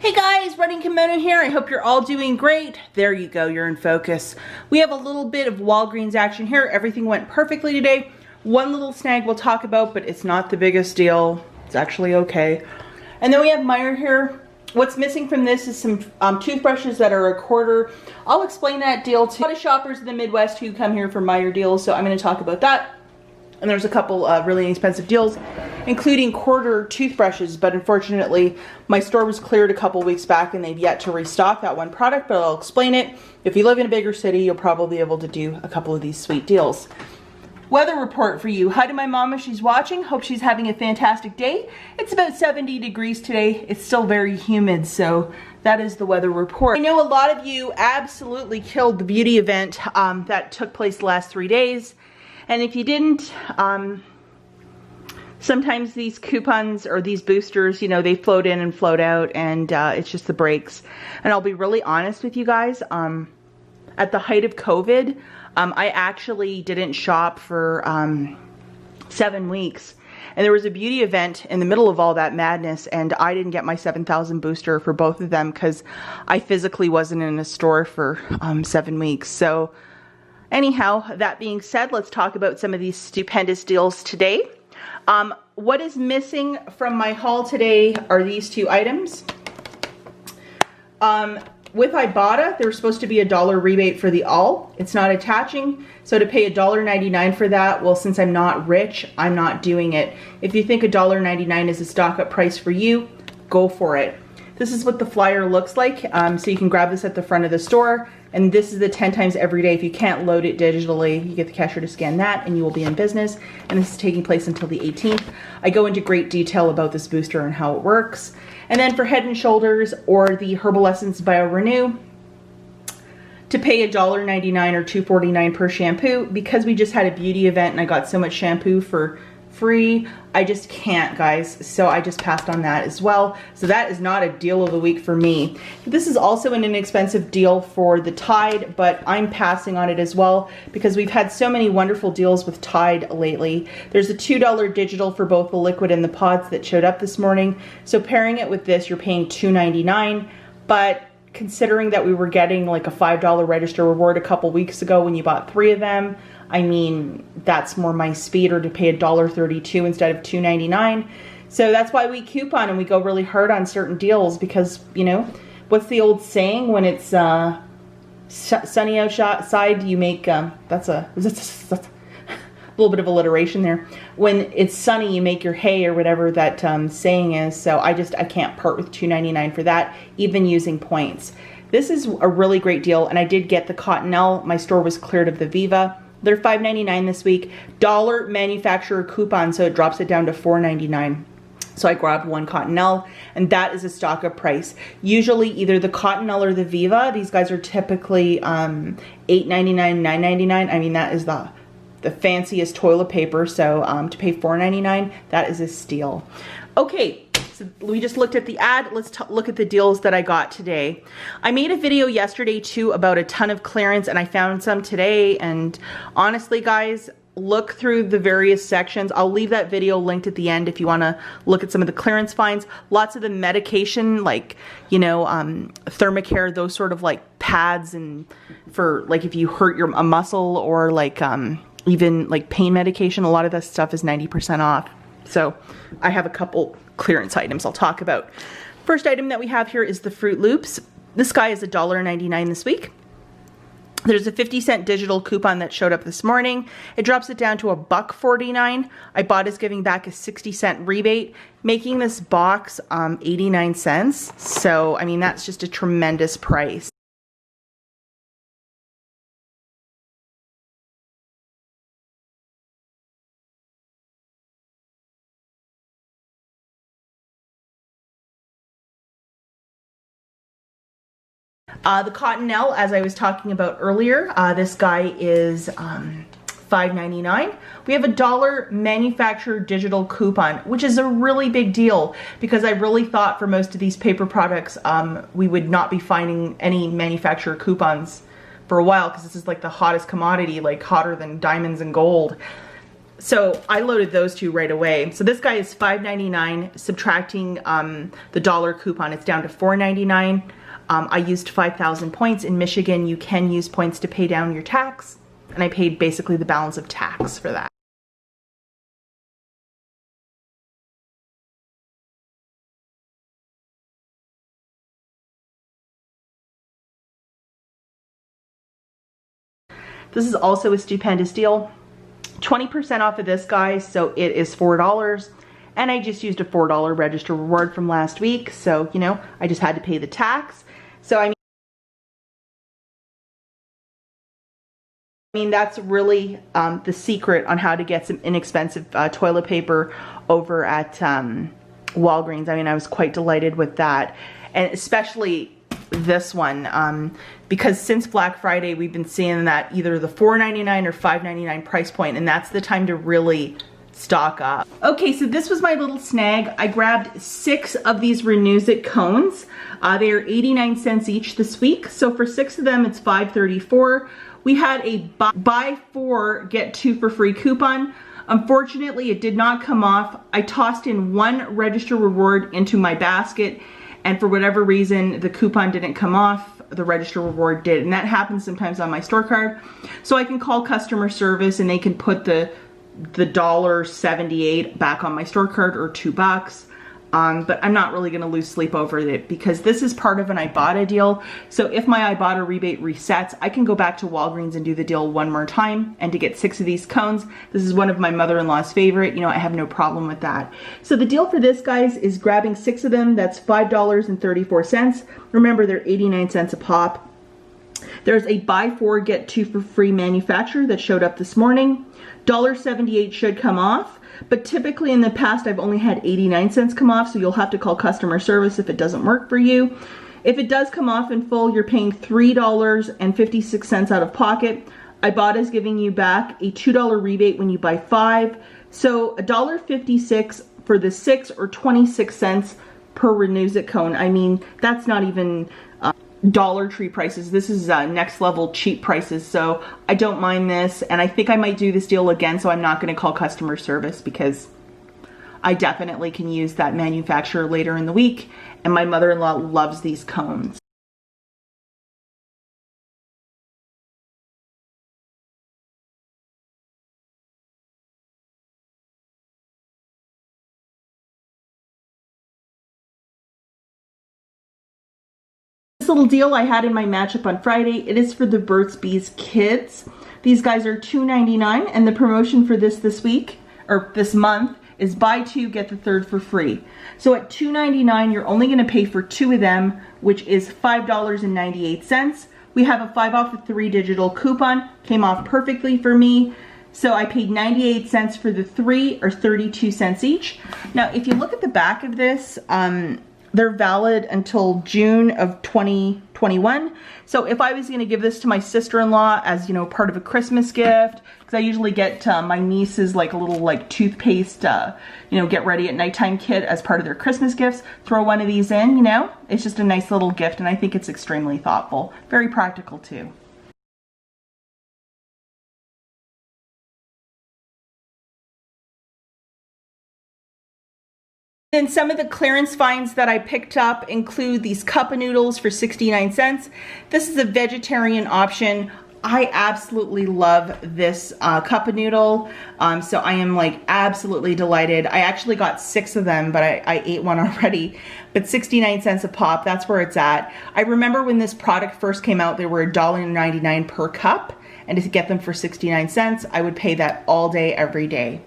Hey guys, Running Kimono here. I hope you're all doing great. There you go, you're in focus. We have a little bit of Walgreens action here. Everything went perfectly today. One little snag we'll talk about, but it's not the biggest deal. It's actually okay. And then we have Meijer here. What's missing from this is some toothbrushes that are a quarter. I'll explain that deal to a lot of shoppers in the Midwest who come here for Meijer deals, so I'm going to talk about that. And there's a couple really inexpensive deals, including quarter toothbrushes, but unfortunately my store was cleared a couple weeks back and they've yet to restock that one product, but I'll explain it. If you live in a bigger city, you'll probably be able to do a couple of these sweet deals. Weather report for you. Hi to my mom if she's watching. Hope she's having a fantastic day. It's about 70 degrees today. It's still very humid, so that is the weather report. I know a lot of you absolutely killed the beauty event that took place the last 3 days. And if you didn't, sometimes these coupons or these boosters, you know, they float in and float out, and it's just the breaks. And I'll be really honest with you guys, at the height of COVID, I actually didn't shop for 7 weeks. And there was a beauty event in the middle of all that madness, and I didn't get my 7,000 booster for both of them because I physically wasn't in a store for 7 weeks. So anyhow, that being said, let's talk about some of these stupendous deals today. What is missing from my haul today are these two items. With IBOTTA, there was supposed to be a $1 rebate for the all. It's not attaching, so to pay $1.99 for that, well, since I'm not rich, I'm not doing it. If you think $1.99 is a stock-up price for you, go for it. This is what the flyer looks like, so you can grab this at the front of the store. And this is the 10 times every day. If you can't load it digitally, you get the cashier to scan that and you will be in business. And this is taking place until the 18th. I go into great detail about this booster and how it works. And then for Head and Shoulders or the Herbal Essence Bio Renew, to pay $1.99 or $2.49 per shampoo, because we just had a beauty event and I got so much shampoo for free, I just can't, guys. So I just passed on that as well. So that is not a deal of the week for me. This is also an inexpensive deal for the Tide, but I'm passing on it as well because we've had so many wonderful deals with Tide lately. There's a $2 digital for both the liquid and the pods that showed up this morning. So pairing it with this, you're paying $2.99, but considering that we were getting like a $5 register reward a couple weeks ago when you bought 3 of them, I mean, that's more my speed, or to pay $1.32 instead of $2.99. So that's why we coupon and we go really hard on certain deals because, you know, what's the old saying? When it's sunny outside, you make, that's a little bit of alliteration there. When it's sunny, you make your hay, or whatever that saying is. So I can't part with $2.99 for that, even using points. This is a really great deal, and I did get the Cottonelle. My store was cleared of the Viva. They're $5.99 this week. $1 manufacturer coupon, so it drops it down to $4.99. So I grabbed one Cottonelle, and that is a stock-up price. Usually either the Cottonelle or the Viva. These guys are typically $8.99, $9.99. I mean, that is the fanciest toilet paper. So to pay $4.99, that is a steal. Okay. So we just looked at the ad. Let's look at the deals that I got today. I made a video yesterday too about a ton of clearance, and I found some today. And honestly, guys, look through the various sections. I'll leave that video linked at the end if you want to look at some of the clearance finds. Lots of the medication, like, you know, Thermacare, those sort of like pads, and for like if you hurt a muscle, or like even like pain medication, a lot of that stuff is 90% off. So I have a couple clearance items I'll talk about. First item that we have here is the Fruit Loops. This guy is $1.99 this week. There's a 50-cent digital coupon that showed up this morning. It drops it down to $1.49. IBOTTA giving back a 60-cent rebate, making this box 89 cents. So, I mean, that's just a tremendous price. The Cottonelle, as I was talking about earlier, this guy is $5.99. We have a $1 manufacturer digital coupon, which is a really big deal because I really thought for most of these paper products we would not be finding any manufacturer coupons for a while because this is like the hottest commodity, like hotter than diamonds and gold. So I loaded those two right away. So this guy is $5.99, subtracting the dollar coupon, it's down to $4.99. I used 5,000 points. In Michigan, you can use points to pay down your tax, and I paid basically the balance of tax for that. This is also a stupendous deal. 20% off of this guy, so it is $4. And I just used a $4 register reward from last week, so you know, I just had to pay the tax. So I mean that's really the secret on how to get some inexpensive toilet paper over at Walgreens. I mean, I was quite delighted with that, and especially this one, because since Black Friday we've been seeing that either the $4.99 or $5.99 price point, and that's the time to really stock up. Okay, so this was my little snag. I grabbed 6 of these Renuzit cones. They are 89 cents each this week, so for 6 of them it's $5.34. We had a buy 4 get 2 for free coupon. Unfortunately, it did not come off. I tossed in 1 register reward into my basket, and for whatever reason, the coupon didn't come off, the register reward did. And that happens sometimes on my store card. So I can call customer service and they can put the $1.78 back on my store card, or $2. But I'm not really gonna lose sleep over it because this is part of an IBOTTA deal. So if my IBOTTA rebate resets, I can go back to Walgreens and do the deal one more time. And to get 6 of these cones, this is one of my mother-in-law's favorite. You know, I have no problem with that. So the deal for this, guys, is grabbing 6 of them. That's $5.34. Remember, they're 89 cents a pop. There's a buy 4 get 2 for free manufacturer that showed up this morning. $1.78 should come off. But typically in the past, I've only had 89 cents come off, so you'll have to call customer service if it doesn't work for you. If it does come off in full, you're paying $3.56 out of pocket. IBOTTA is giving you back a $2 rebate when you buy 5. So $1.56 for the 6, or 26 cents per Renuzit cone. I mean, that's not even Dollar Tree prices. This is next level cheap prices, so I don't mind this, and I think I might do this deal again, so I'm not going to call customer service because I definitely can use that manufacturer later in the week, and my mother-in-law loves these cones. Little deal I had in my matchup on Friday. It is for the Burt's Bees Kids. These guys are $2.99, and the promotion for this week, or this month, is buy 2 get the 3rd for free. So at $2.99 you're only going to pay for 2 of them, which is $5.98. We have a 5 off of 3 digital coupon, came off perfectly for me. So I paid 98 cents for the 3, or 32 cents each. Now if you look at the back of this, they're valid until June of 2021. So if I was going to give this to my sister-in-law as, you know, part of a Christmas gift, because I usually get my nieces like a little like toothpaste, you know, get ready at nighttime kit as part of their Christmas gifts, throw one of these in, you know, it's just a nice little gift, and I think it's extremely thoughtful. Very practical too. Then some of the clearance finds that I picked up include these cup of noodles for 69 cents. This is a vegetarian option. I absolutely love this cup of noodle. So I am like absolutely delighted. I actually got 6 of them, but I ate one already. But 69 cents a pop, that's where it's at. I remember when this product first came out, they were $1.99 per cup. And to get them for 69 cents, I would pay that all day, every day.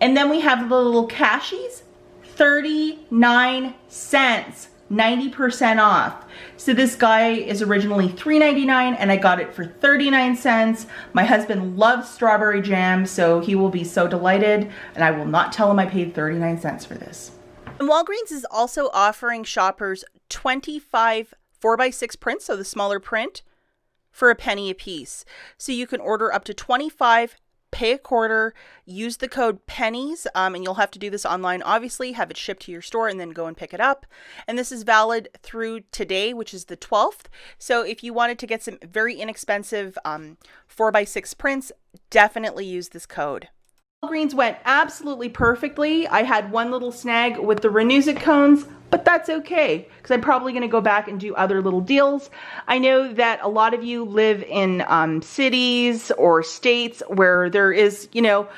And then we have the little cashies, 39 cents, 90% off. So this guy is originally $3.99 and I got it for 39 cents. My husband loves strawberry jam, so he will be so delighted, and I will not tell him I paid 39 cents for this. And Walgreens is also offering shoppers 25 4x6 prints, so the smaller print, for a penny a piece. So you can order up to 25 pay a quarter, use the code pennies, and you'll have to do this online, obviously, have it shipped to your store and then go and pick it up. And this is valid through today, which is the 12th. So if you wanted to get some very inexpensive 4x6 prints, definitely use this code. Walgreens went absolutely perfectly. I had one little snag with the Renuzit cones, but that's okay because I'm probably going to go back and do other little deals. I know that a lot of you live in cities or states where there is, you know,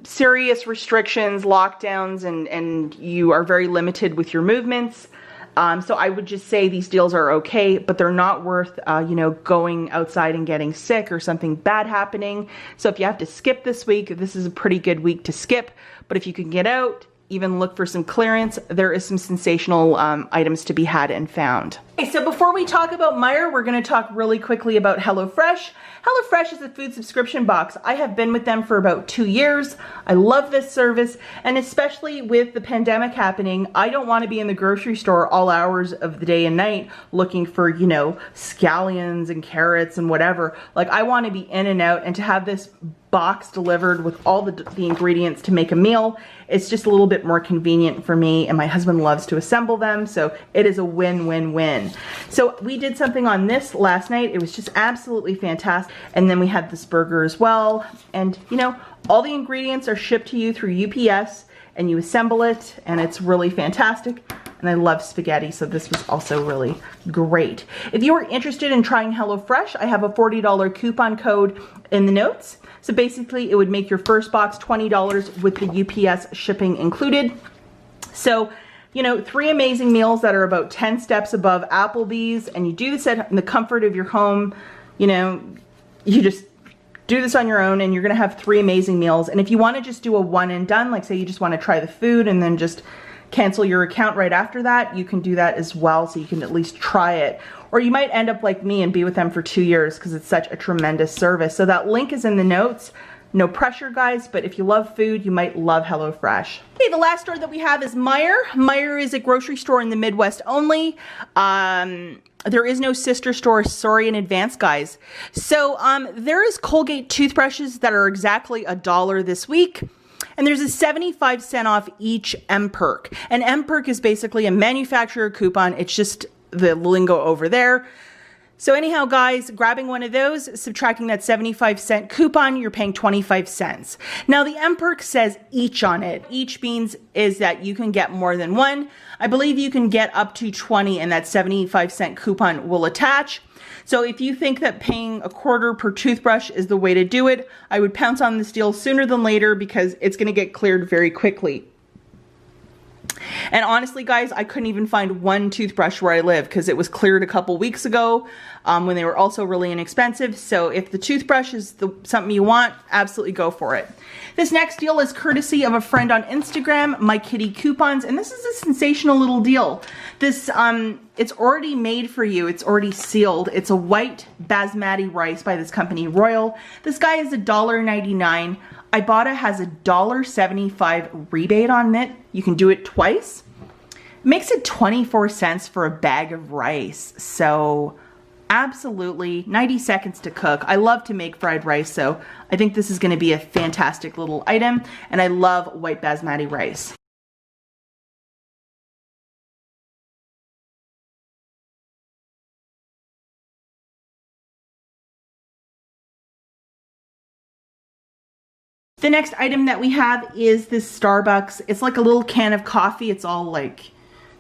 serious restrictions, lockdowns, and you are very limited with your movements. So I would just say these deals are okay, but they're not worth, you know, going outside and getting sick or something bad happening. So if you have to skip this week, this is a pretty good week to skip. But if you can get out, even look for some clearance, there is some sensational items to be had and found. Okay, so before we talk about Meijer, we're going to talk really quickly about HelloFresh. HelloFresh is a food subscription box. I have been with them for about 2 years. I love this service, and especially with the pandemic happening, I don't want to be in the grocery store all hours of the day and night looking for, you know, scallions and carrots and whatever. Like, I want to be in and out, and to have this box delivered with all the ingredients to make a meal, it's just a little bit more convenient for me, and my husband loves to assemble them, so it is a win-win-win. So we did something on this last night. It was just absolutely fantastic. And then we had this burger as well, and you know, all the ingredients are shipped to you through UPS, and you assemble it, and it's really fantastic. And I love spaghetti, so this was also really great. If you are interested in trying HelloFresh, I have a $40 coupon code in the notes. So basically, it would make your first box $20 with the UPS shipping included. So, you know, 3 amazing meals that are about 10 steps above Applebee's, and you do this in the comfort of your home. You know, you just do this on your own, and you're gonna have 3 amazing meals. And if you wanna just do a one and done, like say you just wanna try the food and then just cancel your account right after that, you can do that as well, so you can at least try it. Or you might end up like me and be with them for 2 years because it's such a tremendous service. So that link is in the notes. No pressure, guys, but if you love food, you might love HelloFresh. Okay, the last store that we have is Meijer. Meijer is a grocery store in the Midwest only. There is no sister store, sorry in advance, guys. So there is Colgate toothbrushes that are exactly $1 this week. And there's a 75-cent off each M-Perk. And M-Perk is basically a manufacturer coupon. It's just the lingo over there. So anyhow, guys, grabbing one of those, subtracting that 75-cent coupon, you're paying 25 cents. Now, the M-Perk says each on it. Each means is that you can get more than one. I believe you can get up to 20, and that 75-cent coupon will attach. So if you think that paying a quarter per toothbrush is the way to do it, I would pounce on this deal sooner than later because it's going to get cleared very quickly. And honestly, guys, I couldn't even find one toothbrush where I live because it was cleared a couple weeks ago when they were also really inexpensive. So if the toothbrush is something you want, absolutely go for it. This next deal is courtesy of a friend on Instagram, My Kitty Coupons, and this is a sensational little deal. This, it's already made for you. It's already sealed. It's a white basmati rice by this company, Royal. This guy is $1.99. IBOTTA has a $1.75 rebate on it. You can do it twice. Makes it 24 cents for a bag of rice. So absolutely 90 seconds to cook. I love to make fried rice, so I think this is going to be a fantastic little item, and I love white basmati rice. The next item that we have is this Starbucks. It's like a little can of coffee. It's all like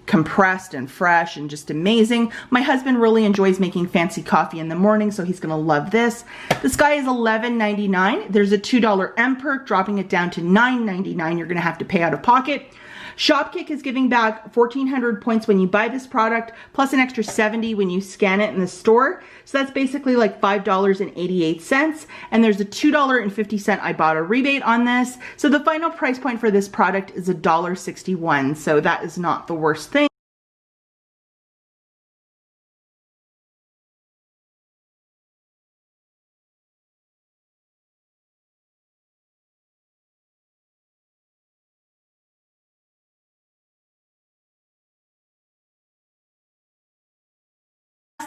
compressed and fresh and just amazing. My husband really enjoys making fancy coffee in the morning, so he's gonna love this. This guy is $11.99. There's a $2 M-Perk, dropping it down to $9.99. You're gonna have to pay out of pocket. Shopkick is giving back 1,400 points when you buy this product, plus an extra 70 when you scan it in the store. So that's basically like $5.88. And there's a $2.50 IBOTTA rebate on this. So the final price point for this product is $1.61. So that is not the worst thing.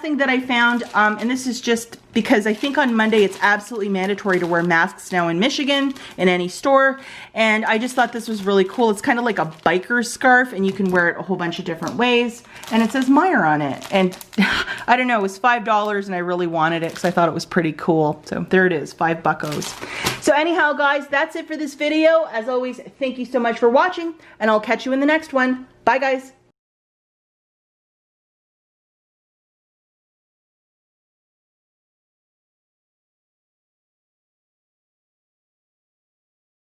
thing that I found, and this is just because I think on Monday it's absolutely mandatory to wear masks now in Michigan in any store, and I just thought this was really cool. It's kind of like a biker scarf, and you can wear it a whole bunch of different ways, and it says Meijer on it, and I don't know, it was $5 and I really wanted it because I thought it was pretty cool. So there it is, $5. So anyhow guys, that's it for this video. As always, thank you so much for watching, and I'll catch you in the next one. Bye guys.